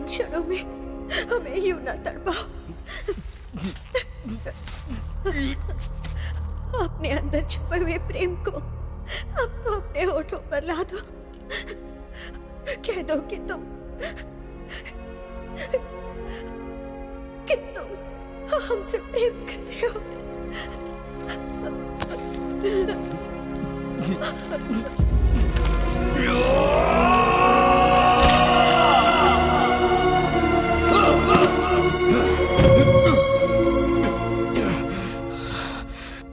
क्षणों में हमें यूं ना तड़पाओ। अपने अंदर छुपे हुए प्रेम को अब तो अपने होठों पर ला दो। कह दो कि तुम हमसे प्रेम करते हो।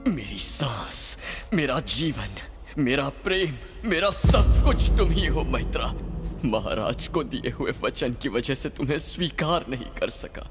मेरी सांस, मेरा जीवन, मेरा प्रेम, मेरा सब कुछ तुम ही हो मैत्रा। महाराज को दिए हुए वचन की वजह से तुम्हें स्वीकार नहीं कर सका।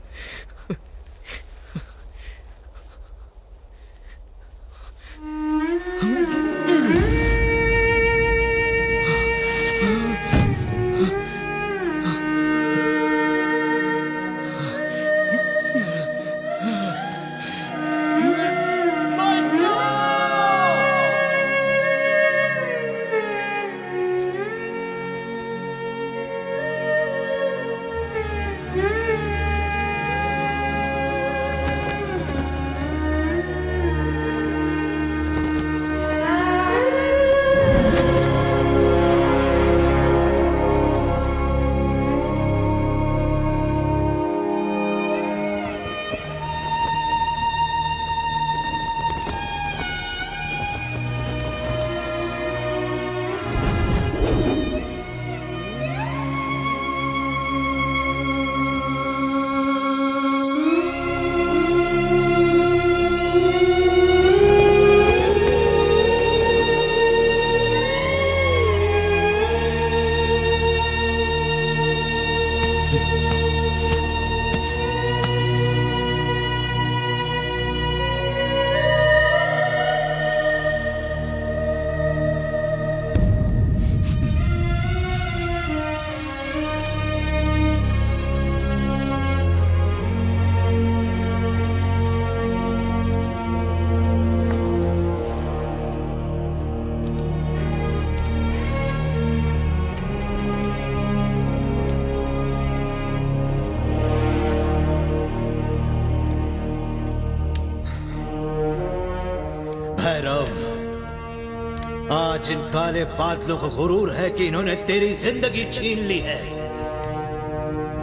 आज इन काले बादलों को गुरूर है कि इन्होंने तेरी जिंदगी छीन ली है।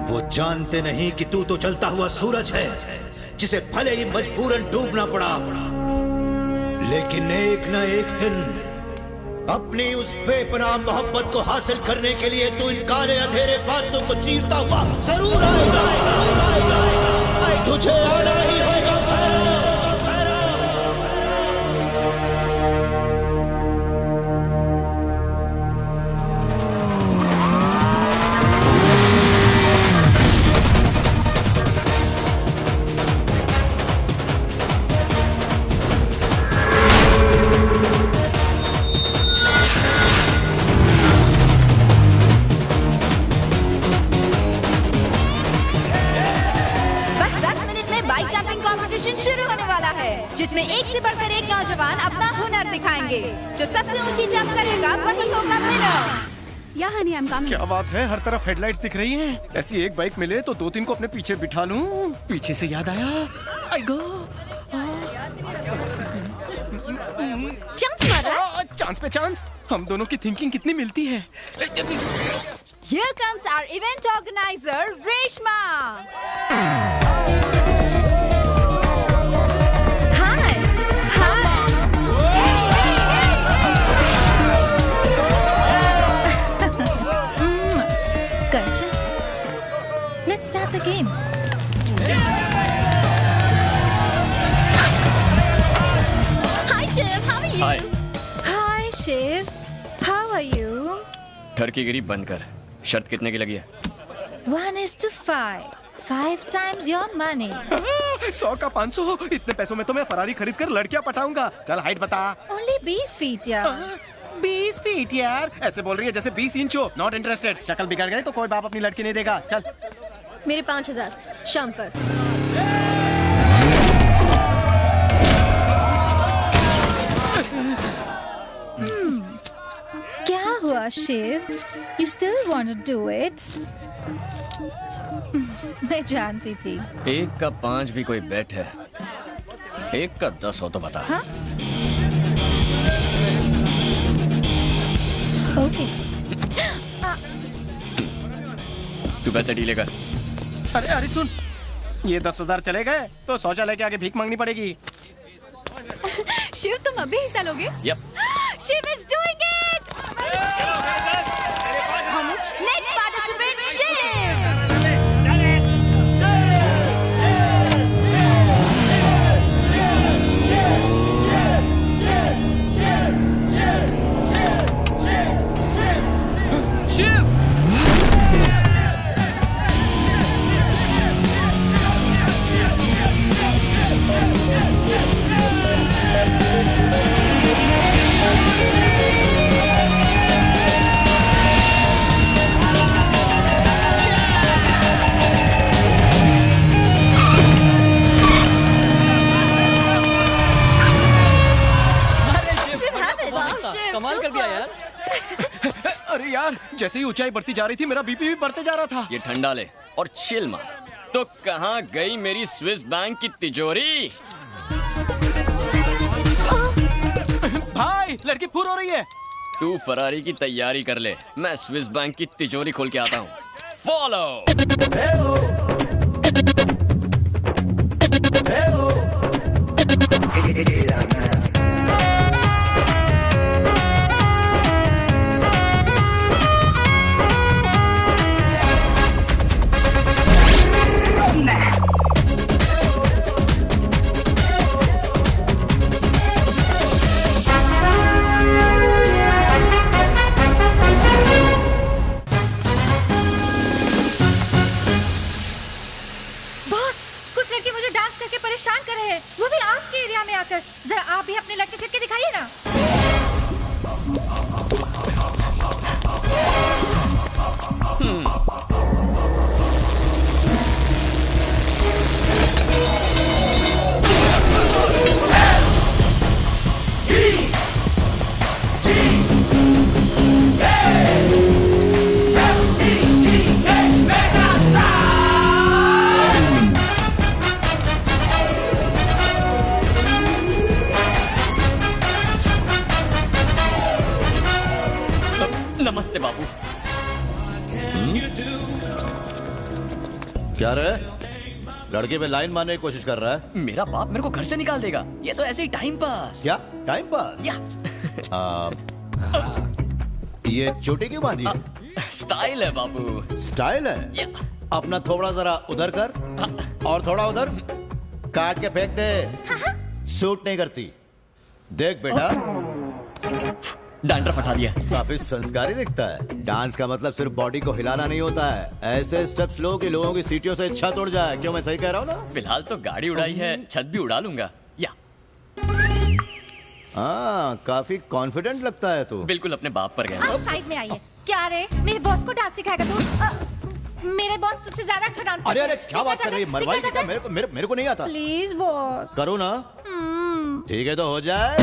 वो जानते नहीं कि तू तो चलता हुआ सूरज है, जिसे भले ही मजबूरन डूबना पड़ा, लेकिन एक न एक दिन अपनी उस बेपनाह मोहब्बत को हासिल करने के लिए तू इन काले अंधेरे बादलों को चीरता हुआ जरूर आएगा। तुझे आना ही होगा। शुरू होने वाला है, जिसमें एक से बढ़कर एक नौजवान अपना हुनर दिखाएंगे। जो सबसे ऊंची जंप करेगा वही होगा विनर। या हनी, क्या बात है, हर तरफ हेडलाइट्स दिख रही हैं। ऐसी एक बाइक मिले तो 2-3 को अपने पीछे बिठा लूं। पीछे से याद आया, आई गो चांस पे चांस। हम दोनों की थिंकिंग कितनी मिलती है। Here comes our event organizer, Reshma. Let's start the game. Hi Shiv, how are you? Hi. Hi Shiv, how are you? घर की गिरी बंद कर। शर्त कितने की लगी है? 1:5. 5 times your money. 100 का 500। इतने पैसों में तो मैं फरारी खरीद कर लड़कियां पटाऊंगा। चल हाइट बता। Only 20 feet यार। 20 फीट यार, ऐसे बोल रही है जैसे 20 इंच हो। Not interested. शक्ल बिगड़ गई तो कोई बाप अपनी लड़की नहीं देगा। चल। मेरे 5000 शाम पर। क्या हुआ Shiv, you still want to do it? मैं जानती थी। 1 का 5 भी कोई बेट है? 1 का 10 हो तो बता। हाँ? ओके। तू पैसे डीले कर। अरे अरे सुन, ये 10,000 चले गए तो शौचालय के आगे भीख मांगनी पड़ेगी। शिव तुम अभी हिस्सा लोगे? Yep. Shiv is doing it! Next participant, Shiv. कमाल कर दिया यार। अरे यार, जैसे ही ऊंचाई बढ़ती जा रही थी मेरा बीपी भी बढ़ते जा रहा था। ये ठंडा ले और चिल मार। तो कहाँ गई मेरी स्विस बैंक की तिजोरी? भाई, लड़की फूर हो रही है। तू फरारी की तैयारी कर ले, मैं स्विस बैंक की तिजोरी खोल के आता हूँ। फॉलो। परेशान कर रहे हैं, वो भी आपके एरिया में आकर। जरा आप भी अपने लड़के छिटके दिखाइए ना। नमस्ते बाबू। क्या रे? लड़के पे लाइन मारने की कोशिश कर रहा है? मेरा बाप मेरे को घर से निकाल देगा। ये तो ऐसे ही टाइम पास। क्या टाइम पास? या ये चोटी क्यों बांधी है? स्टाइल है बाबू। स्टाइल है? या अपना थोड़ा जरा उधर कर और थोड़ा उधर काट के फेंक दे। सूट नहीं करती। देख बेटा, डैंड्रफ हटा दिया। काफी संस्कारी दिखता है। डांस का मतलब सिर्फ बॉडी को हिलाना नहीं होता है, ऐसे स्टेप्स लो कि लोगों की सीटियों से छत उड़ जाए। क्यों, मैं सही कह रहा हूँ ना? फिलहाल तो गाड़ी उड़ाई है, छत भी उड़ा लूंगा। या हाँ, काफी कॉन्फिडेंट लगता है तू। बिल्कुल अपने बाप पर गया। आप साइड में आइए। क्या रे, मेरे बॉस को डांस सिखाएगा तू? मेरे बॉस तुझसे ज्यादा अच्छा डांस करते हैं। अरे क्या बात कर रही है? मरवाई क्या? मेरे को नहीं आता। Please boss. करो ना। ठीक है तो हो जाए।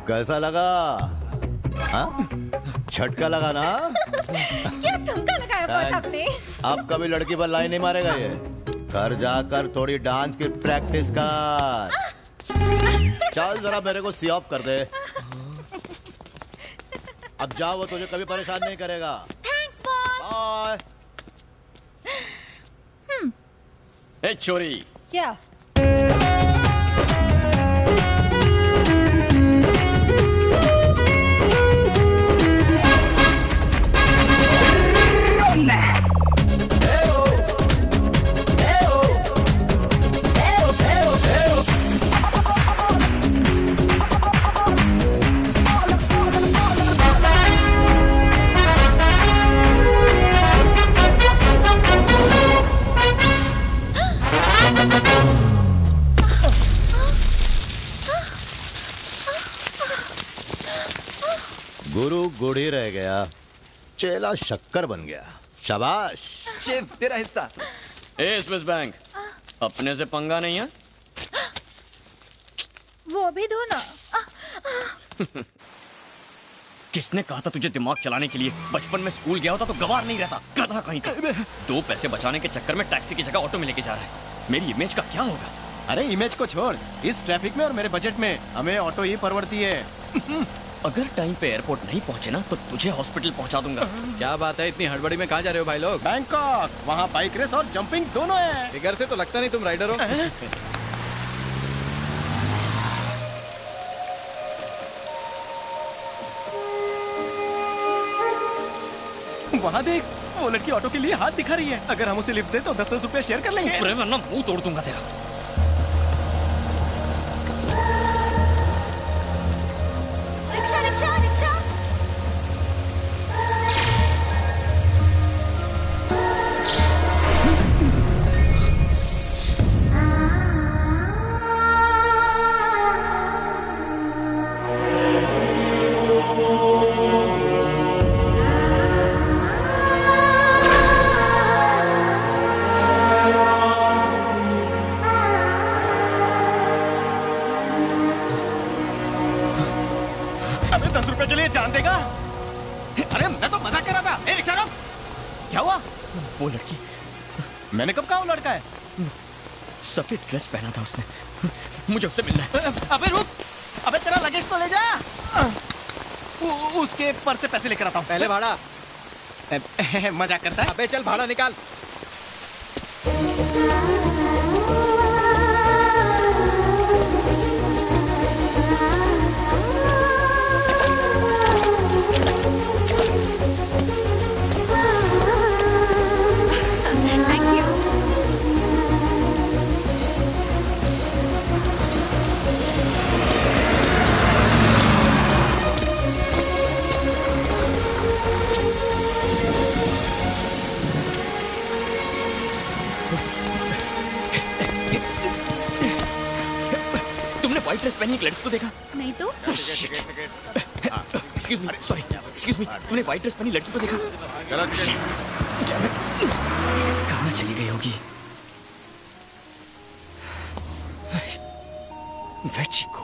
कैसा लगा? हाँ? झटका लगा ना? क्या ठुमका लगाया बॉस आपने? अब कभी लड़की पर लाइन नहीं मारेगा ये। घर जाकर थोड़ी डांस की प्रैक्टिस कर। चल जरा मेरे को सी ऑफ कर दे। अब जाओ, वो तुझे कभी परेशान नहीं करेगा। Thanks boss. बाय। ए चोरी। क्या? गुड़ ही रह गया, चेला शक्कर बन गया। शाबाश। शेफ तेरा हिस्सा। ए स्विस बैंक, अपने से पंगा नहीं है? वो भी दो ना। किसने कहा था तुझे दिमाग चलाने के लिए? बचपन में स्कूल गया होता तो गवार नहीं रहता, गधा कहीं का। 2 पैसे बचाने के चक्कर में टैक्सी की जगह ऑटो में लेके जा रहा है। मेरी इमेज का क्या होगा? अरे इमेज को छोड़, इस ट्रैफिक में और मेरे बजट में हमें ऑटो ही परवड़ती है। अगर टाइम पे एयरपोर्ट नहीं पहुंचे ना तो तुझे हॉस्पिटल पहुंचा दूंगा। क्या बात है, इतनी हड़बड़ी में कहाँ जा रहे हो भाई लोग? बैंकॉक, वहाँ बाइक रेस और जंपिंग दोनों है। फिगर से तो लगता नहीं तुम राइडर हो। वहाँ देख, वो लड़की ऑटो के लिए हाथ दिखा रही है। अगर हम उसे लिफ्ट दे तो 10-10 रुपए शेयर कर लेंगे। वरना मुंह तोड़ दूंगा तेरा। Rickshaw rickshaw rickshaw. अबे 10 रुपए के लिए जान देगा? अरे मैं तो मजाक कर रहा था। ए रिक्शा रोक। क्या हुआ? वो लड़की, मैंने कब कहा वो लड़का है? सफेद ड्रेस पहना था उसने। मुझे उससे मिलना है। अबे रुक, अबे तेरा लगेज तो ले जा। उसके पर्स से पैसे लेकर आता हूँ। पहले भाड़ा। मजाक करता है। अबे चल भाड़ा निकाल। Thank you. तुमने व्हाइट ड्रेस पहनी एक लड़की को देखा? नहीं तो? Excuse me, sorry, excuse me, तुमने व्हाइट ड्रेस पहनी लड़की को देखा? कहाँ चली गई होगी? वेचिको।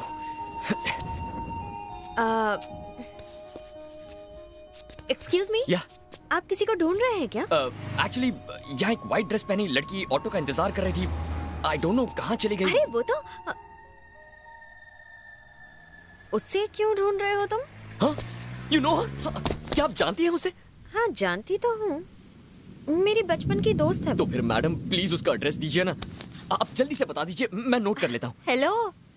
एक्सक्यूज मी, या आप किसी को ढूंढ रहे हैं क्या? एक्चुअली यहाँ एक व्हाइट ड्रेस पहनी लड़की ऑटो का इंतजार कर रही थी। आई डोंट नो कहाँ चली गई। अरे वो तो उससे क्यों ढूंढ रहे हो तुम? हाँ, यू नो, क्या आप जानती हैं उसे? हाँ जानती तो हूँ, मेरी बचपन की दोस्त है। तो फिर मैडम प्लीज उसका एड्रेस दीजिए ना। आप जल्दी से बता दीजिए, मैं नोट कर लेता हूँ। हेलो,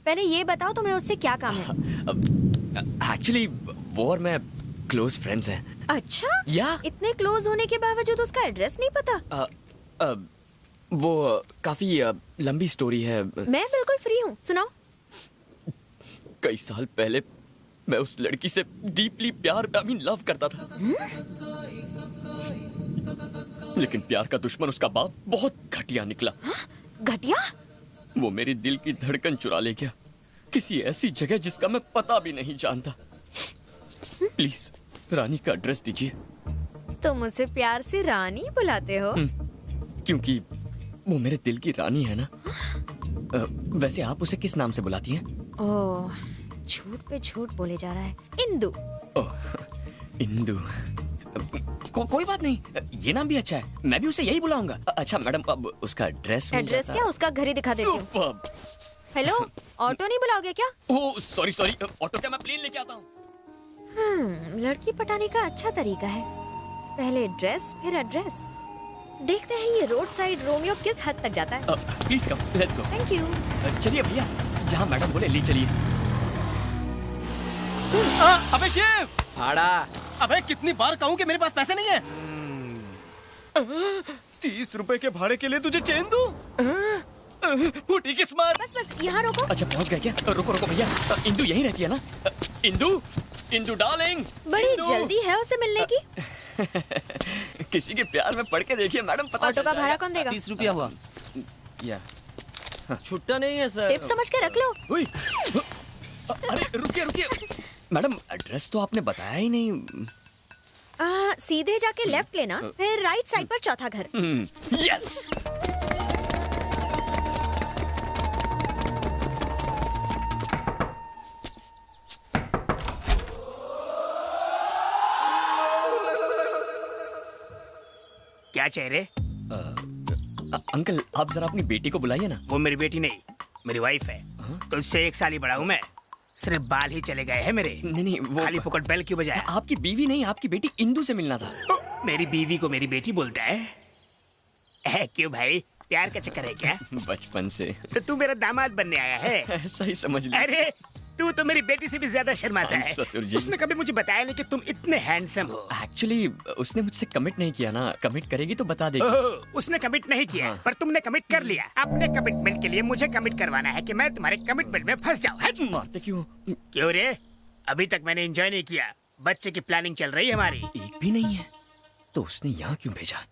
पहले ये बताओ तुम्हें उससे क्या काम है? एक्चुअली वो और मैं क्लोज फ्रेंड्स हैं। अच्छा, या इतने क्लोज होने के बावजूद उसका एड्रेस नहीं पता? वो काफी लंबी स्टोरी है। मैं बिल्कुल फ्री हूँ, सुनाओ। कई साल पहले मैं उस लड़की से डीपली प्यार, आई मीन लव करता था। लेकिन प्यार का दुश्मन उसका बाप बहुत घटिया निकला। घटिया? वो मेरी दिल की धड़कन चुरा ले गया, किसी ऐसी जगह जिसका मैं पता भी नहीं जानता। प्लीज रानी का एड्रेस दीजिए। तुम उसे प्यार से रानी बुलाते हो? क्योंकि वो मेरे दिल की रानी है ना। वैसे आप उसे किस नाम से बुलाती हैं? ओह, झूठ पे झूठ बोले जा रहा है। इंदु। ओह, इंदु। कोई बात नहीं, ये नाम भी अच्छा है, मैं भी उसे यही बुलाऊंगा। अच्छा मैडम, अब उसका एड्रेस एड्रेस क्या? उसका घर ही दिखा देती हूँ। सुपर्ब। हेलो, ऑटो नहीं बुलाओगे क्या? ओह सॉरी सॉरी, ऑटो क्या, मैं प्लेन लेके आता हूँ। लड़की पटाने का अच्छा तरीका है, पहले ड्रेस फिर एड्रेस। देखते हैं ये रोड साइड रोमियो किस हद तक जाता है। Please come, let's go. Thank you. चलिए भैया, जहाँ मैडम बोले ले चलिए। अबे शिव, भाड़ा। अबे कितनी बार कहूँ कि मेरे पास पैसे नहीं है। 30 रुपए के भाड़े के लिए तुझे चेन दूं? फूटी किस्मत। बस बस यहाँ रोको। अच्छा पहुँच गए क्या? रुको रुको भैया, इंदु यहीं रहती है ना? इंदु, इंदु डार्लिंग। बड़ी जल्दी है उसे मिलने की। किसी के प्यार में पड़ के देखिए मैडम, पता ऑटो का भाड़ा कौन देगा? 30 रुपया हुआ। या छुट्टा नहीं है सर। टिप समझ के रख लो। अरे रुकिए रुकिए, मैडम एड्रेस तो आपने बताया ही नहीं। सीधे जाके लेफ्ट लेना, फिर राइट साइड पर चौथा घर। यस। क्या चेहरे? अंकल आप जरा अपनी बेटी को बुलाइए ना। वो मेरी बेटी नहीं, मेरी वाइफ है। तुझसे 1 साल ही बड़ा हूँ मैं। सिर्फ बाल ही चले गए हैं मेरे। नहीं वो खाली फुकट बेल क्यों बजाया? आपकी बीवी नहीं, आपकी बेटी इंदु से मिलना था। मेरी बीवी को मेरी बेटी बोलता है? क्यों भाई, प्यार का चक्कर है क्या? बचपन से। तो तू मेरा दामाद बनने आया है? सही समझ लिया। अरे तू तो मेरी बेटी से भी ज्यादा शर्माता है। ससुर जी। उसने कभी मुझे बताया नहीं कि तुम इतने हैंडसम हो। एक्चुअली उसने मुझसे कमिट नहीं किया ना, कमिट करेगी तो बता देगी। उसने कमिट नहीं किया, पर तुमने कमिट कर लिया। अपने कमिटमेंट के लिए मुझे कमिट करवाना है कि मैं तुम्हारे कमिटमेंट में फंस जाऊँ। मारते क्यों? क्यों रे? अभी तक मैंने एंजॉय नहीं किया। बच्चे की प्लानिंग चल रही है हमारी। एक भी नहीं है तो उसने यहाँ क्यों भेजा?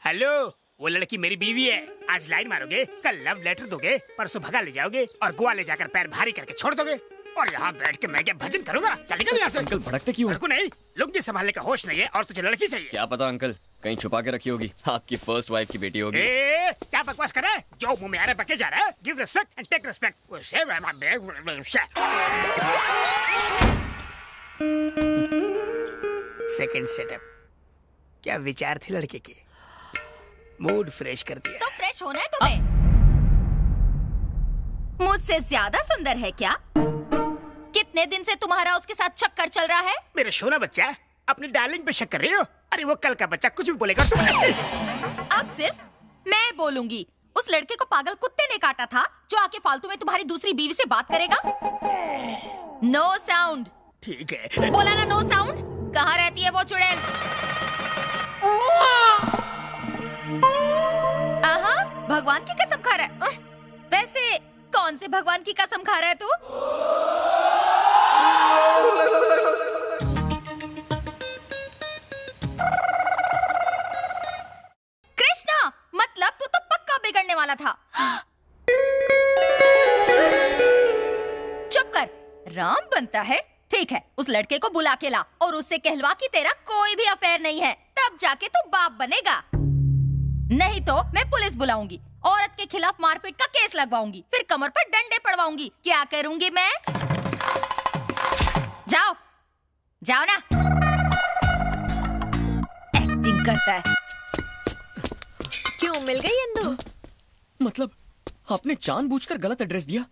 हेलो, वो लड़की मेरी बीवी है। आज लाइन मारोगे, कल लव लेटर दोगे, परसों भगा ले जाओगे और गोवा ले जाकर पैर भारी करके छोड़ दोगे, और यहाँ बैठ के मैं क्या भजन करूँगा? चल निकल यहाँ से। अंकल भड़कते क्यों? को नहीं, लुंगी संभालने का होश नहीं है और तुझे लड़की चाहिए। क्या पता अंकल, कहीं छुपा के रखी होगी। आपकी फर्स्ट वाइफ की बेटी होगी। क्या बकवास कर रहा है? जो मुंह में आ रहा है बके जा रहा है। Give respect and take respect. Second setup. क्या विचार थे लड़के के? मूड फ्रेश कर दिया। तो फ्रेश होना है तुम्हें? मुझसे ज्यादा सुंदर है क्या? कितने दिन से तुम्हारा उसके साथ चक्कर चल रहा है? मेरा सोना बच्चा, अपनी डार्लिंग पे शक कर रही हो? अरे वो कल का बच्चा कुछ भी बोलेगा तुम। अब सिर्फ मैं बोलूंगी। उस लड़के को पागल कुत्ते ने काटा था जो आके फालतू में तुम्हारी दूसरी बीवी से बात करेगा। No sound. ठीक है। बोला ना नो साउंड। कहाँ रहती है वो चुड़ैल? आहा, भगवान की कसम खा रहा है। वैसे कौन से भगवान की कसम खा रहा है तू? कृष्णा, मतलब तू तो पक्का बिगड़ने वाला था। चुप कर। राम बनता है? ठीक है, उस लड़के को बुला के ला और उससे कहलवा कि तेरा कोई भी अफेयर नहीं है, तब जाके तू बाप बनेगा। नहीं तो मैं पुलिस बुलाऊंगी, औरत के खिलाफ मारपीट का केस लगवाऊंगी, फिर कमर पर डंडे पड़वाऊंगी। क्या करूंगी मैं? जाओ जाओ ना। एक्टिंग करता है। क्यों, मिल गई इंदु? मतलब आपने जानबूझकर गलत एड्रेस दिया?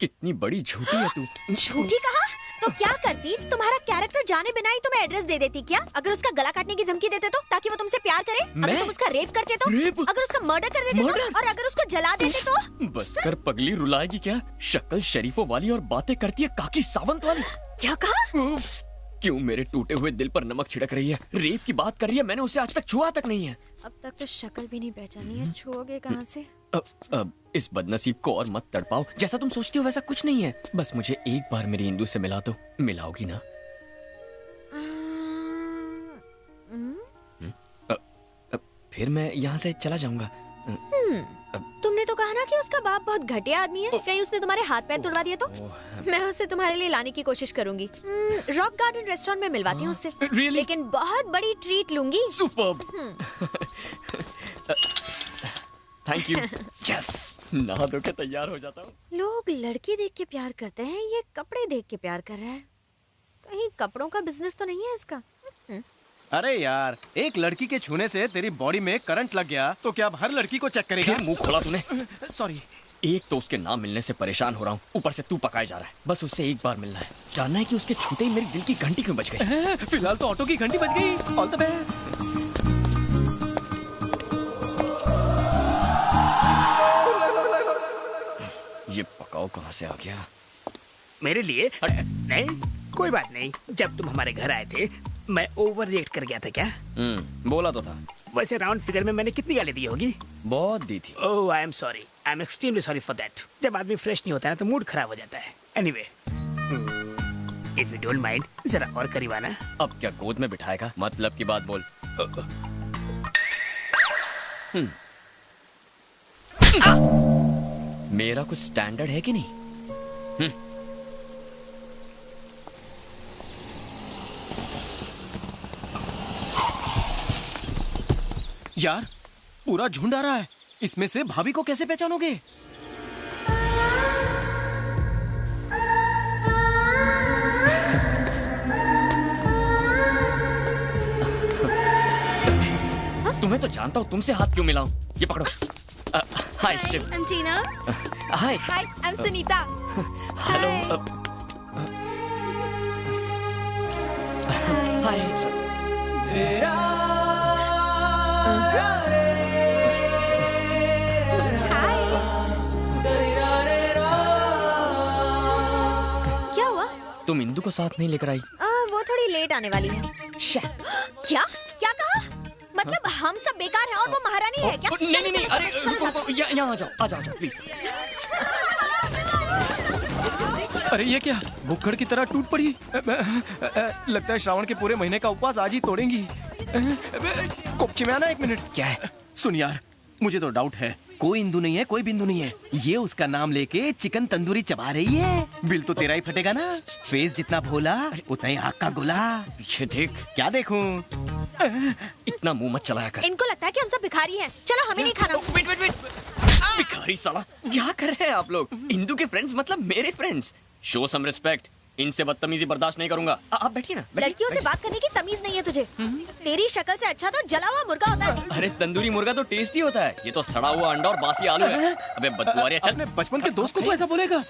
कितनी बड़ी झूठी है तू। झूठी कहा? तो क्या करती? तुम्हारा कैरेक्टर जाने बिना ही तुम्हें एड्रेस दे देती क्या? अगर उसका गला काटने की धमकी देते तो, ताकि वो तुमसे प्यार करे? अगर तुम उसका रेप करते तो? रेप? अगर उसका मर्डर कर देते तो? और अगर उसको जला देते तो? बस कर पगली, रुलाएगी क्या? शक्ल शरीफों वाली और बातें करती है काकी सावंत वाली। क्या कहा? क्यों मेरे टूटे हुए दिल पर नमक छिड़क रही है? रेप की बात कर रही है, मैंने उसे आज तक छुआ तक नहीं है। अब तक तो शक्ल भी नहीं पहचानी है, छुओगे कहाँ से? अब इस बदनसीब को और मत तड़पाओ। जैसा तुम सोचती हो वैसा कुछ नहीं है। बस मुझे एक बार मेरी इंदु से मिला दो। मिलाओगी ना? फिर मैं यहाँ से चला जाऊंगा। तुमने तो कहा ना कि उसका बाप बहुत घटिया आदमी है। कहीं उसने तुम्हारे हाथ पैर तोड़वा दिए तो? मैं उसे तुम्हारे लिए लाने की कोशिश करूंगी। रॉक गार्डन रेस्टोरेंट में मिलवाती हूँ उससे। Really? लेकिन बहुत बड़ी ट्रीट लूंगी। सुपर्ब। Thank you. यस, नहा धो के तैयार हो जाता हूँ। लोग लड़की देख के प्यार करते हैं, ये कपड़े देख के प्यार कर रहा है। कहीं कपड़ों का बिजनेस तो नहीं है इसका? अरे यार, एक लड़की के छूने से तेरी बॉडी में करंट लग गया तो क्या अब हर लड़की को चेक करेगा? मुंह खोला तूने। सॉरी। एक तो उसके नाम मिलने से परेशान हो रहा हूँ, ऊपर से तू पकाए जा रहा है। बस उससे एक बार मिलना है, जानना है कि उसके छूते ही मेरे दिल की घंटी क्यों बज गई। फिलहाल तो ऑटो की घंटी बज गई। All the best. ये पकाओ कहाँ से आ गया? मेरे लिए? नहीं, कोई बात नहीं। जब तुम हमारे घर आए थे मैं ओवर रिएक्ट कर गया था क्या? बोला तो था। वैसे राउंड फिगर में मैंने कितनी गाली दी होगी? बहुत दी थी। Oh, I am sorry. I am extremely sorry for that. जब आदमी फ्रेश नहीं होता है तो मूड खराब हो जाता है। Anyway, if you don't mind, जरा और करीब आना। अब क्या गोद में बिठाएगा? मतलब की बात बोल। मेरा कुछ स्टैंडर्ड है कि नहीं? यार पूरा झुंड आ रहा है, इसमें से भाभी को कैसे पहचानोगे? तुम्हें तो जानता हूँ, तुमसे हाथ क्यों मिलाऊं? ये पकड़ो। हाय शिव। अंटीना। Hi. Hi, I am Sunita. Hello. Hi. क्या हुआ? तुम इंदु को साथ नहीं लेकर आई? वो थोड़ी लेट आने वाली है। क्या क्या कहा? मतलब हम सब बेकार हैं और वो महारानी है क्या? नहीं, अरे रुको, यहाँ आ जाओ प्लीज। अरे ये क्या, भुक्खड़ की तरह टूट पड़ी। लगता है श्रावण के पूरे महीने का उपवास आज ही तोड़ेंगी। कोपची में आना, 1 मिनट। क्या है? सुन यार, मुझे तो डाउट है, कोई इंदु नहीं है, कोई बिंदु नहीं है। ये उसका नाम लेके चिकन तंदूरी चबा रही है। बिल तो तेरा ही फटेगा ना। फेस जितना भोला उतना ही आग का गोला। ये देख। क्या देखूं? इतना मुंह मत चलाया कर। इनको लगता है कि हम सब भिखारी हैं। चलो हमें नहीं खाना। वेट। भिखारी साला, क्या कर रहे हैं आप लोग? इंदु के फ्रेंड्स मतलब मेरे फ्रेंड्स। Show some respect. इनसे बदतमीजी बर्दाश्त नहीं करूंगा। आप बैठिए ना। लड़कियों से बात करने की तमीज नहीं है तुझे। तेरी शक्ल से अच्छा तो जला हुआ मुर्गा होता है। अरे तंदूरी मुर्गा तो टेस्टी होता है, ये तो सड़ा हुआ अंडा और बासी आलू है। अबे बदबुआरिया, चल। अपने बचपन के दोस्त को तो ऐसा बोलेगा?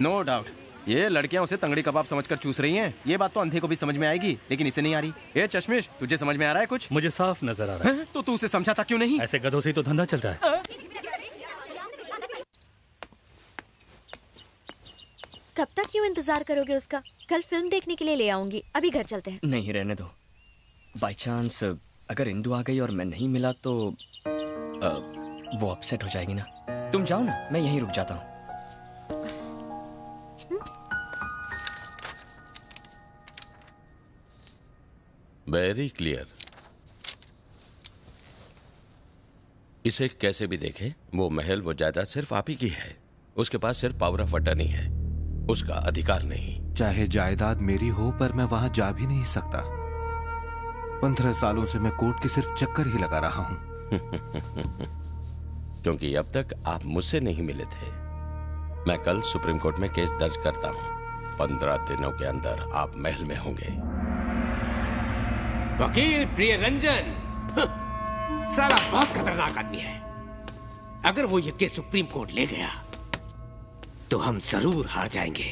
नो डाउट ये लड़कियां उसे तंगड़ी कबाब समझकर चूस रही हैं। ये बात तो अंधे को भी समझ में आएगी, लेकिन इसे नहीं आ रही। ए चश्मिश, तुझे समझ में आ रहा है कुछ? मुझे साफ नजर आ रहा है। तो तू उसे समझाता क्यों नहीं? ऐसे गधों से ही तो धंधा चलता है। कब तक क्यों इंतजार करोगे उसका? कल फिल्म देखने के लिए ले आऊंगी। अभी घर चलते हैं। नहीं, रहने दो। बाय चांस अगर इंदु आ गई और मैं नहीं मिला तो वो अपसेट हो जाएगी ना। तुम जाओ ना, मैं यहीं रुक जाता हूँ। Very clear. इसे कैसे भी देखें, वो महल, वो जायदाद सिर्फ आप ही की है। उसके पास सिर्फ पावर ऑफ अटर्नी है, उसका अधिकार नहीं। चाहे जायदाद मेरी हो, पर मैं वहां जा भी नहीं सकता। 15 सालों से मैं कोर्ट के सिर्फ चक्कर ही लगा रहा हूं। क्योंकि अब तक आप मुझसे नहीं मिले थे। मैं कल सुप्रीम कोर्ट में केस दर्ज करता हूं। 15 दिनों के अंदर आप महल में होंगे। वकील प्रियरंजन साला बहुत खतरनाक आदमी है। अगर वो ये केस सुप्रीम कोर्ट ले गया तो हम जरूर हार जाएंगे।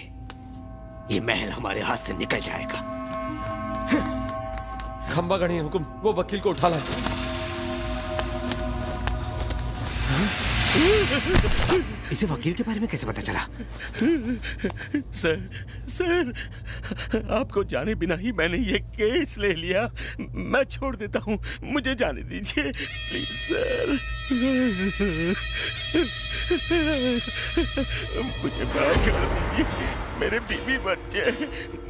ये महल हमारे हाथ से निकल जाएगा। खंबा गणी हुकुम, वो वकील को उठा लाए। इसे वकील के बारे में कैसे पता चला? सर, आपको जाने बिना ही मैंने ये केस ले लिया। मैं छोड़ देता हूँ, मुझे जाने दीजिए प्लीज सर। मुझे माफ कर दीजिए, मेरे बीवी बच्चे,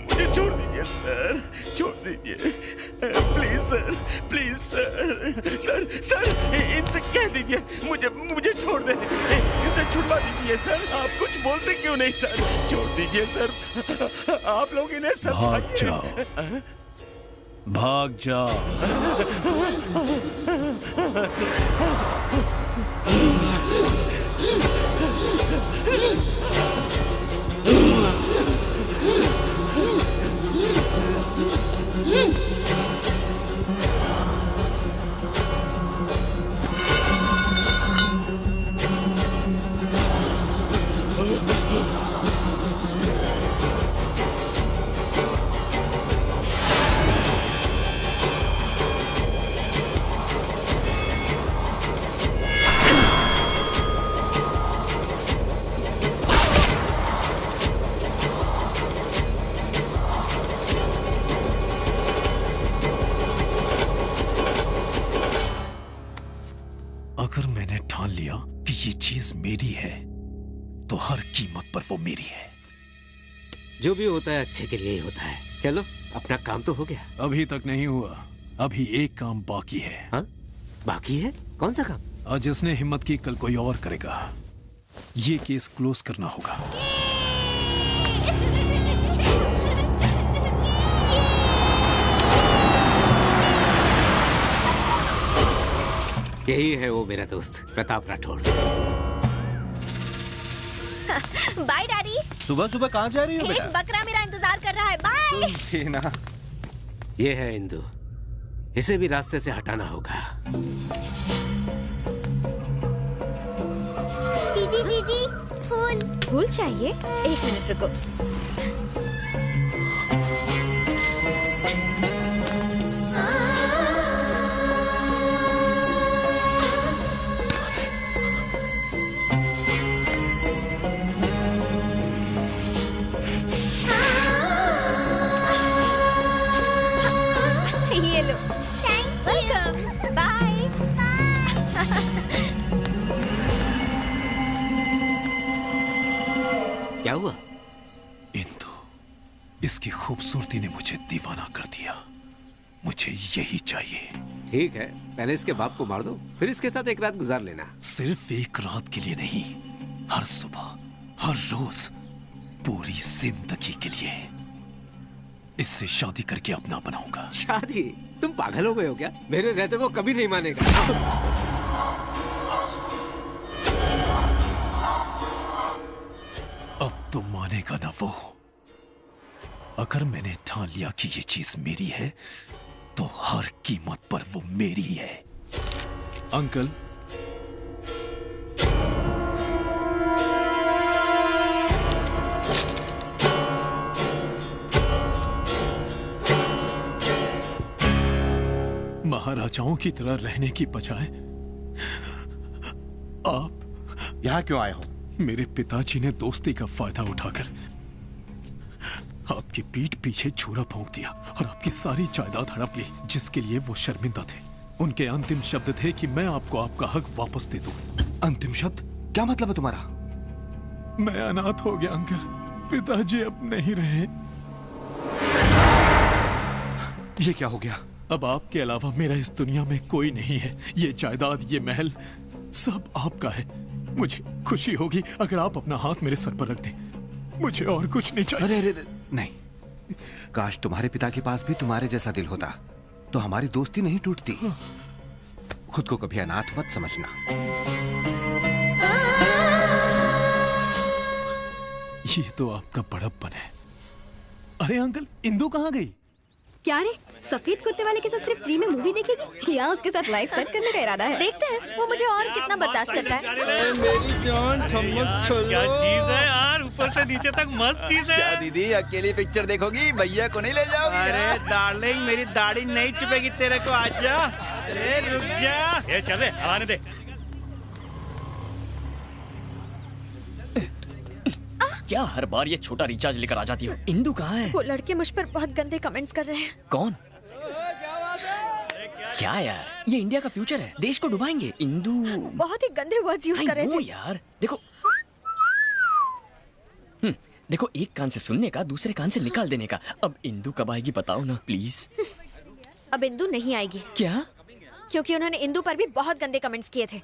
मुझे छोड़ दीजिए सर, छोड़ दीजिए प्लीज सर, प्लीज सर, इनसे कह दीजिए मुझे छोड़ दे, इनसे छुड़वा दीजिए सर। आप कुछ बोलते क्यों नहीं सर? छोड़ दीजिए सर, आप लोग इन्हें भाग जाओ, भाग जाओ। अगर मैंने ठान लिया कि ये चीज मेरी है तो हर कीमत पर वो मेरी है। जो भी होता है अच्छे के लिए ही होता है। चलो, अपना काम तो हो गया। अभी तक नहीं हुआ, अभी एक काम बाकी है। हाँ? बाकी है? कौन सा काम? और जिसने हिम्मत की कल कोई और करेगा। ये केस क्लोज करना होगा। यही है वो मेरा दोस्त प्रताप राठौड़। Bye daddy. सुबह सुबह कहाँ जा रही हो एक बेटा? बकरा मेरा इंतजार कर रहा है। बाय। थी ना। ये है इंदु, इसे भी रास्ते से हटाना होगा। दीदी दीदी फूल। फूल चाहिए? एक मिनट रुको। ये लो। Thank you. बाय। क्या हुआ? इंदु, इसकी खूबसूरती ने मुझे दीवाना कर दिया। मुझे यही चाहिए। ठीक है, पहले इसके बाप को मार दो, फिर इसके साथ एक रात गुजार लेना। सिर्फ एक रात के लिए नहीं, हर सुबह, हर रोज, पूरी जिंदगी के लिए। इससे शादी करके अपना बनाऊंगा। शादी? तुम पागल हो गए हो क्या? मेरे रहते वो कभी नहीं मानेगा। अब तो मानेगा ना वो। अगर मैंने ठान लिया कि ये चीज मेरी है, तो हर कीमत पर वो मेरी है। अंकल, महाराजाओं की तरह रहने की बजाय आप यहां क्यों आए हो? मेरे पिताजी ने दोस्ती का फायदा उठाकर आपकी पीठ पीछे छुरा भोंक दिया और आपकी सारी जायदाद हड़प ली, जिसके लिए वो शर्मिंदा थे। उनके अंतिम शब्द थे कि मैं आपको आपका हक वापस दे दूं। अंतिम शब्द? क्या मतलब है तुम्हारा? मैं अनाथ हो गया अंकल, पिताजी अब नहीं रहे। ये क्या हो गया? अब आपके अलावा मेरा इस दुनिया में कोई नहीं है। ये जायदाद, ये महल सब आपका है। मुझे खुशी होगी अगर आप अपना हाथ मेरे सर पर रख दें। मुझे और कुछ नहीं चाहिए। अरे नहीं, काश तुम्हारे पिता के पास भी तुम्हारे जैसा दिल होता, तो हमारी दोस्ती नहीं टूटती। खुद को कभी अनाथ मत समझना। ये तो आपका बड़प्पन है। अरे अंकल, इंदु कहाँ गई? क्या रे, सफेद कुर्ते वाले के साथ सिर्फ फ्री में मूवी देखेगी या उसके साथ लाइफ सेट करने का इरादा है? देखते हैं वो मुझे और कितना बर्दाश्त करता है। मेरी जान, चम्मच छोलो। क्या चीज है यार, ऊपर से नीचे तक मस्त चीज है। क्या दीदी अकेली पिक्चर देखोगी? भैया को नहीं ले जाओगी? अरे डार्लिंग, मेरी दाढ़ी नहीं चुपेगी तेरे को। आजा, अरे रुक जा। ये चल रे, आने दे। क्या हर बार ये छोटा रिचार्ज लेकर आ जाती हो? इंदु कहाँ है? वो लड़के मुझ पर बहुत गंदे कमेंट्स कर रहे हैं। कौन? क्या यार, ये इंडिया का फ्यूचर है, देश को डुबाएंगे। इंदु बहुत ही गंदे वर्ड्स यूज कर रहे थे। यार देखो, देखो, एक कान से सुनने का, दूसरे कान से निकाल देने का। अब इंदु कब आएगी बताओ ना प्लीज। अब इंदु नहीं आएगी। क्या? क्योंकि उन्होंने इंदु पर भी बहुत गंदे कमेंट्स किए थे।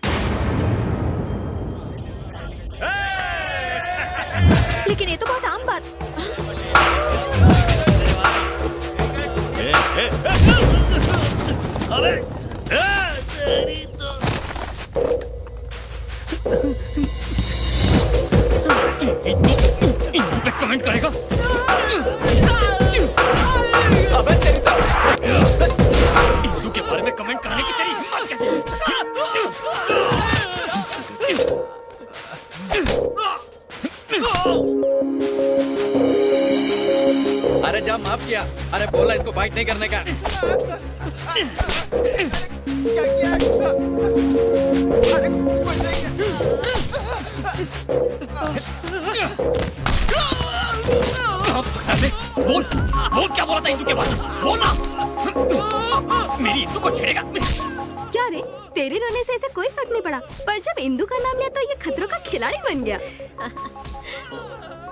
लेकिन ये तो बहुत आम बात। अरे तेरी तो इंदु पे कमेंट करेगा? अबे तेरी तो इंदु के बारे में कमेंट करने की तेरी हिम्मत कैसे? अरे जा, माफ किया। अरे बोला इसको फाइट नहीं करने का। क्या किया? अरे बोल बोल, क्या बोला था इंदु के बारे में? बोल ना। मेरी इंदु को छेड़ेगा? क्या रे, तेरे रोने से ऐसे कोई फर्क नहीं पड़ा, पर जब इंदु का नाम लिया तो ये खतरों का खिलाड़ी बन गया।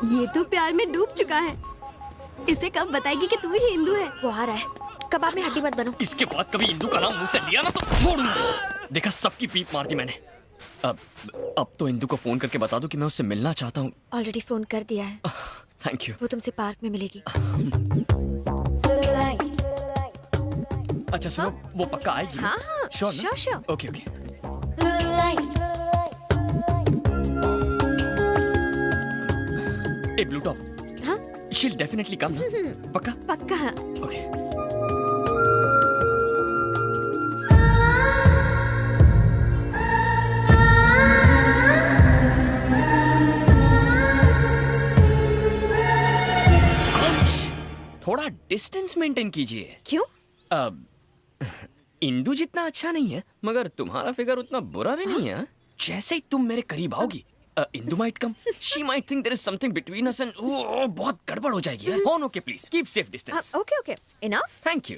ये तो प्यार में डूब चुका है। इसे कब बताएगी कि तू ही इंदु है? वो आ रहा है, कबाब में हड्डी मत बनो। इसके बाद कभी इंदु का नाम मुंह से लिया ना तो छोड़ूंगा। देखा, सबकी पीप मार दी मैंने। अब तो इंदु को फोन करके बता दूं कि मैं उससे मिलना चाहता हूँ। ऑलरेडी फोन कर दिया है। Thank you. वो तुमसे पार्क में मिलेगी। अच्छा सुनो, वो पक्का आएगी? हाँ हाँ, sure sure. Okay okay. A blue top, हाँ? she'll definitely come ना? पक्का? पक्का। Okay. थोड़ा डिस्टेंस मेंटेन कीजिए। क्यों? इंदु जितना अच्छा नहीं है, मगर तुम्हारा फिगर उतना बुरा भी नहीं है। जैसे ही तुम मेरे करीब आओगी, Indu might come, she might think there is something between us and बहुत गड़बड़ हो जाएगी। हाँ, okay please keep safe distance. Okay okay, enough. Thank you.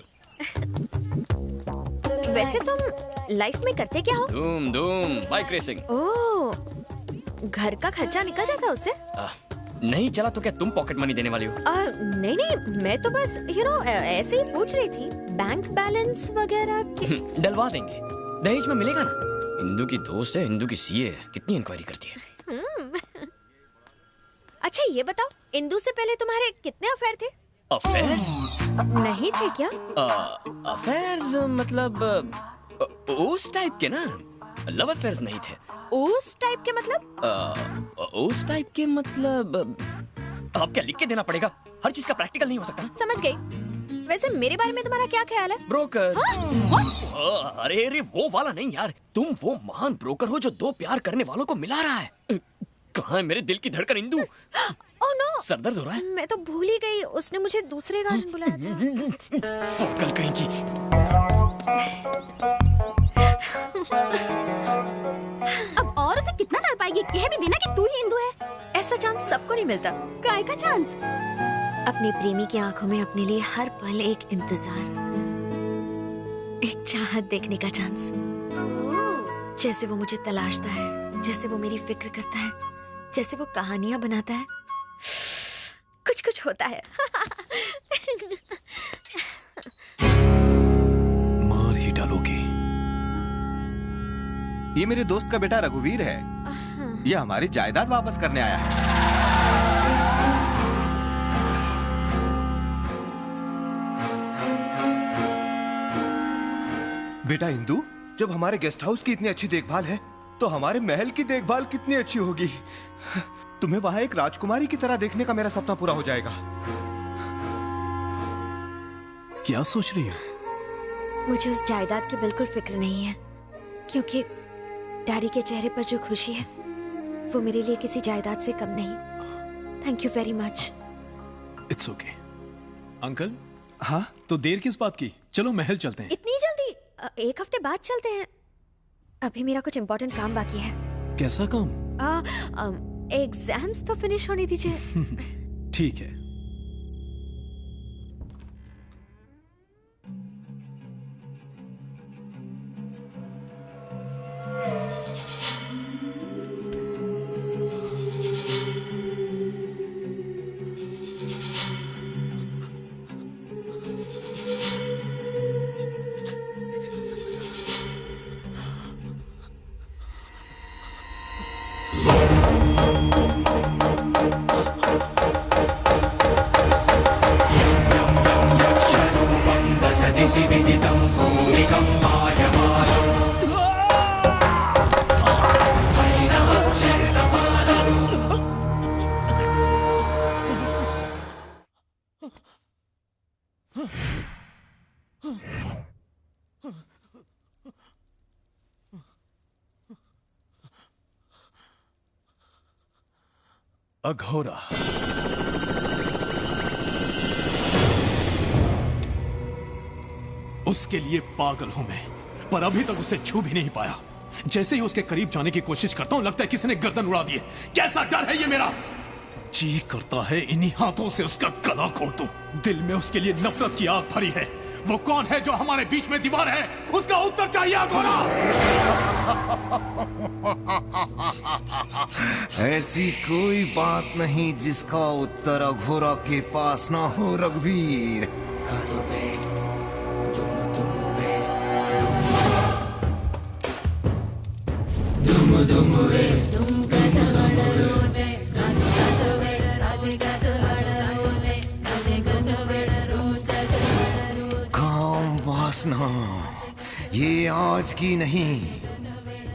वैसे तुम लाइफ में करते क्या हो? धूम बाइक रेसिंग। ओह, घर का खर्चा निकल जाता है उससे? नहीं चला तो क्या तुम पॉकेट मनी देने वाली हो? नहीं नहीं, मैं तो बस ऐसे ही पूछ रही थी। बैंक बैलेंस वगैरह डलवा देंगे, दहेज में मिलेगा ना। इंदु की दोस्त है, इंदु की सीए है, कितनी इंक्वायरी करती है। अच्छा ये बताओ, इंदु से पहले तुम्हारे कितने अफेयर थे? अफेयर्स? नहीं थे क्या? अफेयर्स मतलब उस टाइप के ना, लव अफेयर्स नहीं थे। उस टाइप के मतलब? उस टाइप के मतलब अब क्या लिख के देना पड़ेगा? हर चीज का प्रैक्टिकल नहीं हो सकता। समझ गई। वैसे मेरे बारे में तुम्हारा क्या ख्याल है? ब्रोकर। हाँ? अरे वो वाला नहीं यार, तुम वो महान ब्रोकर हो जो दो प्यार करने वालों को मिला रहा है। कहाँ है मेरे दिल की धड़कन इंदु? ओह नो, सरदर्द हो रहा है। मैं तो भूल ही गई, उसने मुझे दूसरे गार्डन बुलाया था। पागल कहीं की। अब और उसे कितना तड़पाएगी? कह भी देना कि तू ही इंदु है। ऐसा चांस सबको नहीं मिलता। काय का चांस? अपने प्रेमी की आंखों में अपने लिए हर पल एक इंतजार, एक चाहत देखने का चांस। जैसे वो मुझे तलाशता है, जैसे वो मेरी फिक्र करता है, जैसे वो कहानियां बनाता है, कुछ कुछ होता है। मार ही डालोगे। ये मेरे दोस्त का बेटा रघुवीर है। ये हमारी जायदाद वापस करने आया है। बेटा इंदु, जब हमारे गेस्ट हाउस की इतनी अच्छी देखभाल है, तो हमारे महल की देखभाल कितनी अच्छी होगी। तुम्हें वहां एक राजकुमारी की तरह देखने का मेरा सपना पूरा हो जाएगा। क्या सोच रही हो? मुझे उस जायदाद की बिल्कुल फिक्र नहीं है, क्योंकि डैडी के चेहरे पर जो खुशी है वो मेरे लिए किसी जायदाद से कम नहीं। Thank you very much. It's okay. Uncle. हाँ? तो देर किस बात की? चलो महल चलते हैं। इतनी जल्दी? एक हफ्ते बाद चलते हैं। अभी मेरा कुछ इम्पोर्टेंट काम बाकी है। कैसा काम? एग्जाम्स तो फिनिश होने दीजिए। ठीक है। अघोरा। उसके लिए पागल हूं मैं, पर अभी तक उसे छू भी नहीं पाया। जैसे ही उसके करीब जाने की कोशिश करता हूं, लगता है किसी ने गर्दन उड़ा दी है। कैसा डर है ये मेरा! जी करता है इन्हीं हाथों से उसका गला घोट दूं। दिल में उसके लिए नफरत की आग भरी है। वो कौन है जो हमारे बीच में दीवार है? उसका उत्तर चाहिए अघोरा। ऐसी कोई बात नहीं जिसका उत्तर अघोरा के पास ना हो रघुवीर। काम वासना ये आज की नहीं,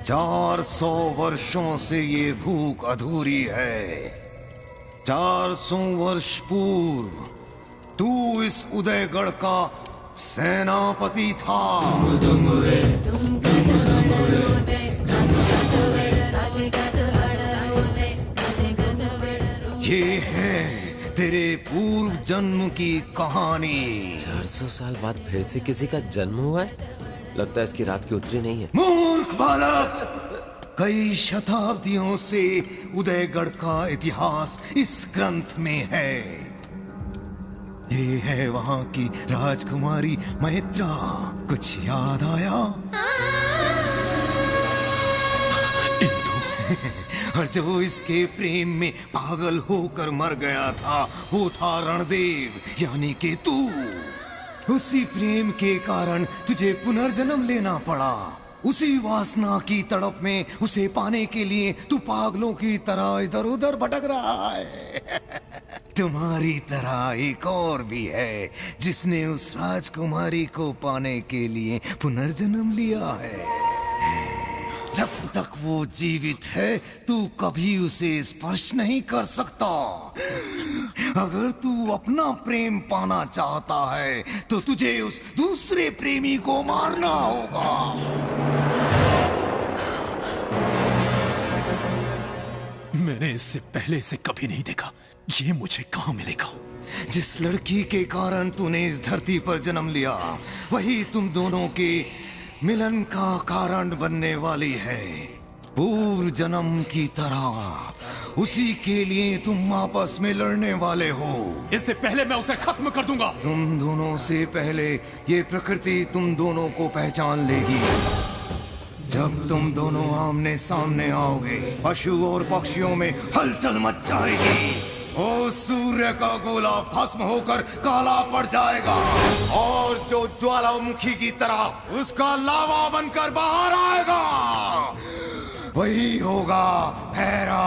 400 वर्षों से ये भूख अधूरी है। 400 वर्ष पूर्व तू इस उदयगढ़ का सेनापति था। ये है तेरे पूर्व जन्म की कहानी। 400 साल बाद फिर से किसी का जन्म हुआ है। लगता है इसकी रात की उतरी नहीं है। मूर्ख बालक, कई शताब्दियों से उदयगढ़ का इतिहास इस ग्रंथ में है। ये है वहां की राजकुमारी मैत्रा। कुछ याद आया? और जो इसके प्रेम में पागल होकर मर गया था वो था रणदेव, यानी कि तू। उसी प्रेम के कारण तुझे पुनर्जन्म लेना पड़ा। उसी वासना की तड़प में उसे पाने के लिए तू पागलों की तरह इधर उधर भटक रहा है। तुम्हारी तरह एक और भी है जिसने उस राजकुमारी को पाने के लिए पुनर्जन्म लिया है। जब तक वो जीवित है तू कभी उसे स्पर्श नहीं कर सकता। अगर तू अपना प्रेम पाना चाहता है तो तुझे उस दूसरे प्रेमी को मारना होगा। मैंने इससे पहले इसे कभी नहीं देखा। ये मुझे कहाँ मिलेगा? जिस लड़की के कारण तूने इस धरती पर जन्म लिया वही तुम दोनों के मिलन का कारण बनने वाली है। पूर्व जन्म की तरह उसी के लिए तुम आपस में लड़ने वाले हो। इससे पहले मैं उसे खत्म कर दूंगा। तुम दोनों से पहले ये प्रकृति तुम दोनों को पहचान लेगी। जब तुम दोनों आमने सामने आओगे पशु और पक्षियों में हलचल मच जाएगी। ओ सूर्य का गोला भस्म होकर काला पड़ जाएगा और जो ज्वालामुखी की तरह उसका लावा बनकर बाहर आएगा वही होगा भैरव।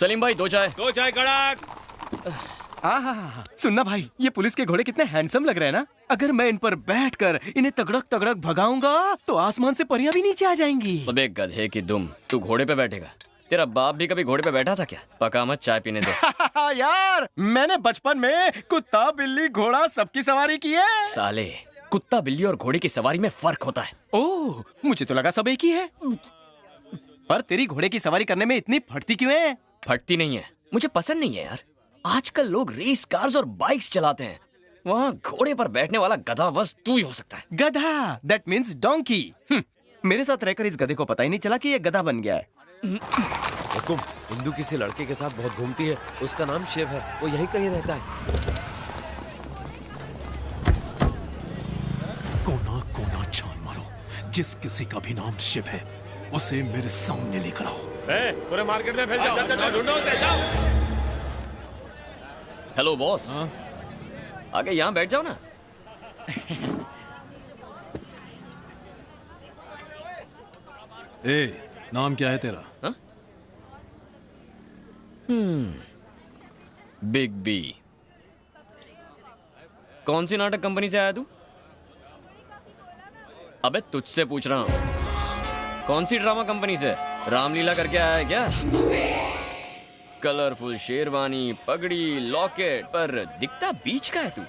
सलीम भाई दो चाय कड़क। सुनना भाई, ये पुलिस के घोड़े कितने हैंडसम लग रहे हैं ना। अगर मैं इन पर बैठकर इन्हें तगड़क तगड़क भगाऊंगा तो आसमान से परियां भी नीचे आ जाएंगी। अबे गधे की दुम, तू घोड़े पे बैठेगा? तेरा बाप भी कभी घोड़े पे बैठा था क्या? पका मत, चाय पीने दे। यार मैंने बचपन में कुत्ता बिल्ली घोड़ा सबकी सवारी की है। साले, कुत्ता बिल्ली और घोड़े की सवारी में फर्क होता है। ओह, मुझे तो लगा सब एक ही है। पर तेरी घोड़े की सवारी करने में इतनी फटती क्यों है? फटती नहीं है, मुझे पसंद नहीं है यार। आजकल लोग रेस कार्स और बाइक्स चलाते हैं, वहाँ घोड़े पर बैठने वाला गधा बस तू ही हो सकता है। गधा, दैट मीन्स डोंकी। मेरे साथ रहकर इस गधे को पता ही नहीं चला कि ये गधा बन गया है। हुकुम, इंदु किसी लड़के के साथ बहुत घूमती है। उसका नाम शिव है, वो यहीं कहीं रहता है। कोना कोना छान मारो, जिस किसी का भी नाम शिव है उसे मेरे सामने लेकर आओ। पूरे मार्केट में फैल जाओ, ढूंढो उसे, जाओ। हेलो बॉस, आगे यहाँ बैठ जाओ ना। ए, नाम क्या है तेरा? Big B. कौन सी नाटक कंपनी से आया तू? अबे तुझसे पूछ रहा हूँ, कौन सी ड्रामा कंपनी से? रामलीला करके आया है क्या? कलरफुल शेरवानी, पगड़ी, लॉकेट, पर दिखता बीच का है तू।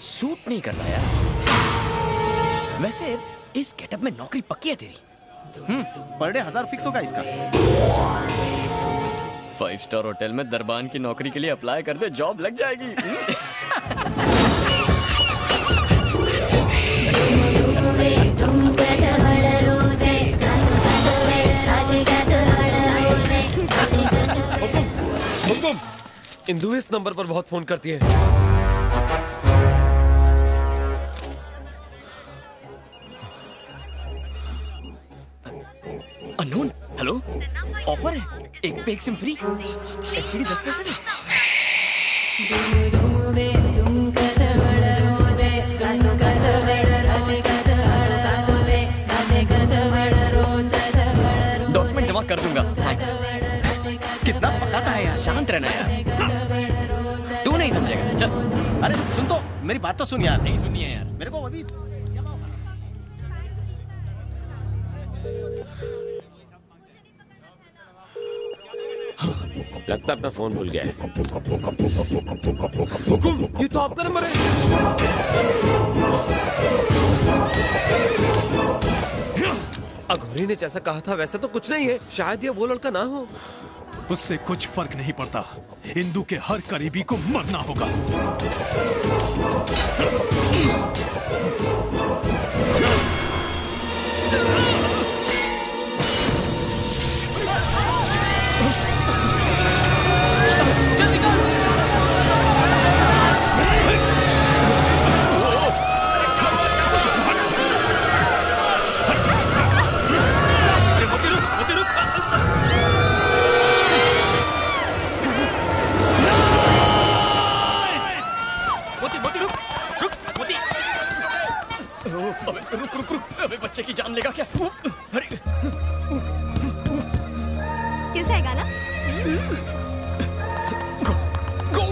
सूट नहीं करता यार। वैसे इस गेटअप में नौकरी पक्की है तेरी? पर डे 1000 फिक्स होगा इसका। 5 स्टार होटल में दरबान की नौकरी के लिए अप्लाई कर दे, जॉब लग जाएगी। हुकुम, इंदु इस नंबर पर बहुत फोन करती है। अननोन, हेलो, ऑफर है, एक पे एक सिम फ्री, एसटीडी 10 पैसे में। डॉक्यूमेंट जमा कर दूंगा, थैंक्स। कितना पकाता है यार। शांत रहना यार, तू नहीं समझेगा। चल। अरे सुन तो, मेरी बात तो सुन यार। नहीं सुनिए यार, मेरे को अभी लगता अपना फोन भूल गया है। हुकुम, ये तो आपका नंबर है। अघोरी ने जैसा कहा था वैसा तो कुछ नहीं है। शायद ये वो लड़का ना हो। उससे कुछ फर्क नहीं पड़ता। इंदु के हर करीबी को मरना होगा। अबे बच्चे की जान लेगा क्या? अरे कैसा है गाना? गो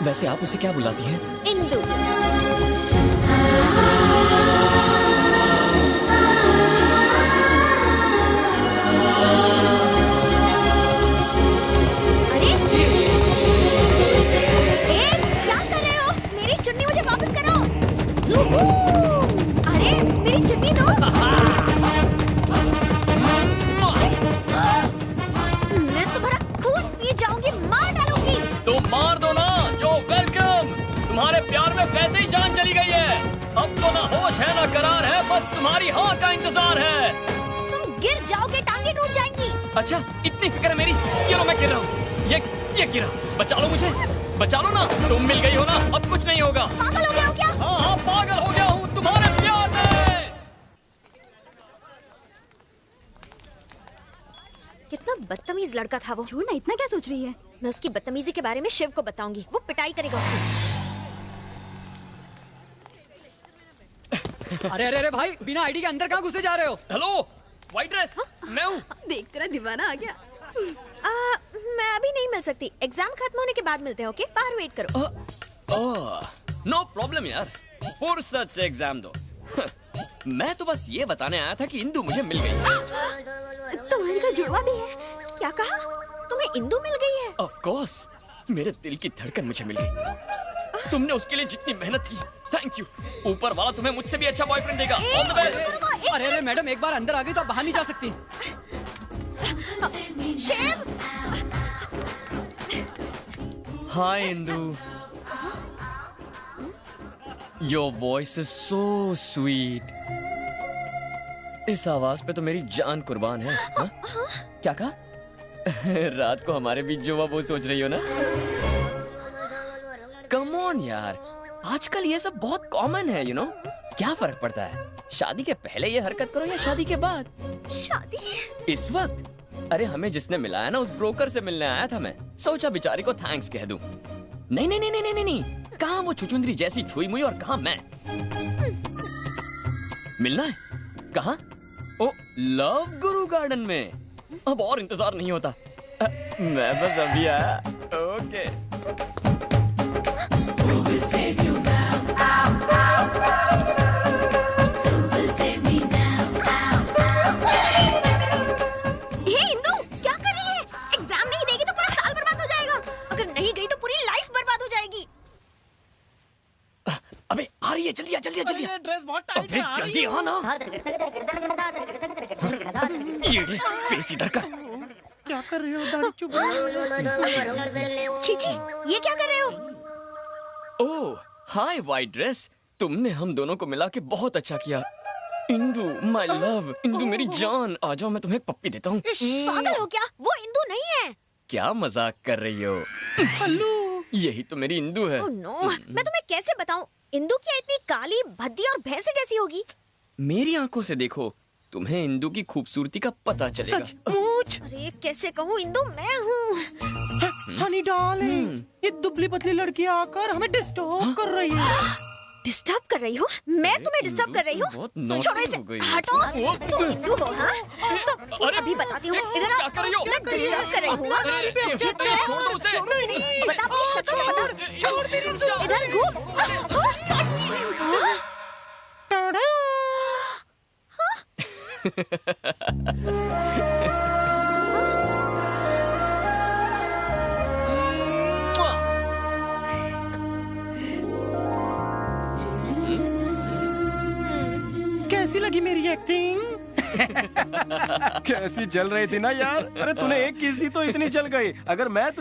वैसे आप उसे क्या बुलाती हैं? इंदु। अरे क्या कर रहे हो? मेरी चुन्नी मुझे वापस करो। अरे मेरी चुन्नी दो। मैं तुम्हारा खून पी जाऊंगी, मार डालूंगी। तो मार दो ना। तुम्हारे प्यार में वैसे ही जान चली गई है। अब तो ना होश है ना करार है, बस तुम्हारी हाँ का इंतजार है। तुम गिर जाओगे, टांगे टूट जाएंगी। अच्छा इतनी फिक्र है मेरी? ये लो मैं गिर रहा हूँ। ये गिरा। बचा लो मुझे, बचा लो ना। तुम मिल गई हो ना, अब कुछ नहीं होगा। पागल हो गया हो क्या? हाँ हाँ पागल हो गया हूँ तुम्हारे प्यार में। कितना बदतमीज लड़का था वो। छोड़ना, इतना क्या सोच रही है? मैं उसकी बदतमीजी के बारे में शिव को बताऊंगी, वो पिटाई करेगा उसकी। अरे अरे अरे भाई, बिना आईडी के अंदर कहाँ घुसे जा रहे हो? Hello, white dress. मैं हूँ। देख तेरा दीवाना आ गया। मैं अभी नहीं मिल सकती, एग्जाम खत्म होने के बाद मिलते हैं। ओके, बाहर वेट करो। नो प्रॉब्लम यार, फुर्सत से एग्जाम दो। मैं तो बस ये बताने आया था कि इंदु मुझे मिल गई। तुम्हारे का जुड़वा भी है? क्या कहा? तुम्हें इंदु मिल गई है? ऑफ कोर्स, मेरे दिल की धड़कन मुझे मिल गई। तुमने उसके लिए जितनी मेहनत की, थैंक यू। ऊपर वाला तुम्हें मुझसे भी अच्छा बॉयफ्रेंड देगा। All the best. अरे अरे मैडम, एक बार अंदर आ गई तो आप बाहर नहीं जा सकती। Shiv. Hi Indu. Your voice is so sweet. इस आवाज पे तो मेरी जान कुर्बान है। हा? क्या कहा? रात को हमारे बीच जो वो सोच रही हो ना? कम ऑन यार, आजकल ये सब बहुत कॉमन है, यू नो। क्या फर्क पड़ता है? शादी के पहले ये हरकत करो या शादी के बाद? शादी? इस वक्त? अरे हमें जिसने मिलाया ना, उस ब्रोकर से मिलने आया था मैं। सोचा बेचारी को थैंक्स कह दूं। नहीं नहीं नहीं नहीं नहीं नहीं, कहाँ वो छुचुंदरी जैसी छुई मुई और कहाँ मैं। मिलना है? कहाँ? ओ, लव गुरु गार्डन में। अब और इंतजार नहीं होता। मैं बस अभी आया। ओके। अबे आ रही है, जल्दी आ, जल्दी आ, जल्दी आ। ड्रेस बहुत टाइट है। अबे जल्दी आ ना। ये फेस इधर कर। क्या कर रहे हो? दाढ़ी चुप। चीची, ये क्या कर रहे हो? ओह, हाय वाइट ड्रेस। तुमने हम दोनों को मिला के बहुत अच्छा किया। इंदु, माय लव, इंदु मेरी जान, आ जाओ, मैं तुम्हें एक पप्पी देता हूँ। पागल हो क्या? वो इंदु नहीं है। क्या मजाक कर रही हो? हल्लू, यही तो मेरी इंदु है। ओह नो, मैं तुम्हें कैसे बताऊं? इंदु क्या इतनी काली, भद्दी और भैंसे जैसी होगी? मेरी आंखों से देखो, तुम्हें इंदु की खूबसूरती का पता चलेगा। सचमुच? अरे कैसे कहूँ, इंदु मैं हूँ। हनी डार्लिंग, ये दुबली पतली लड़की आकर हमें डिस्टर्ब कर रही है। डिस्टर्ब कर रही हो? मैं तुम्हें डिस्टर्ब कर रही हूँ? छोड़ो इसे, हटो। तुम इंदु हो? हाँ, तो अभी बताती हूँ। इधर आओ। मैं डिस्टर्ब कर रही हूँ? छोड़ो नहीं, बता अपनी शक्ल तो बता। इधर घूम। कैसी लगी मेरी एक्टिंग? कैसी जल रही थी ना यार। अरे तूने एक किस दी तो इतनी जल गई। अगर मैं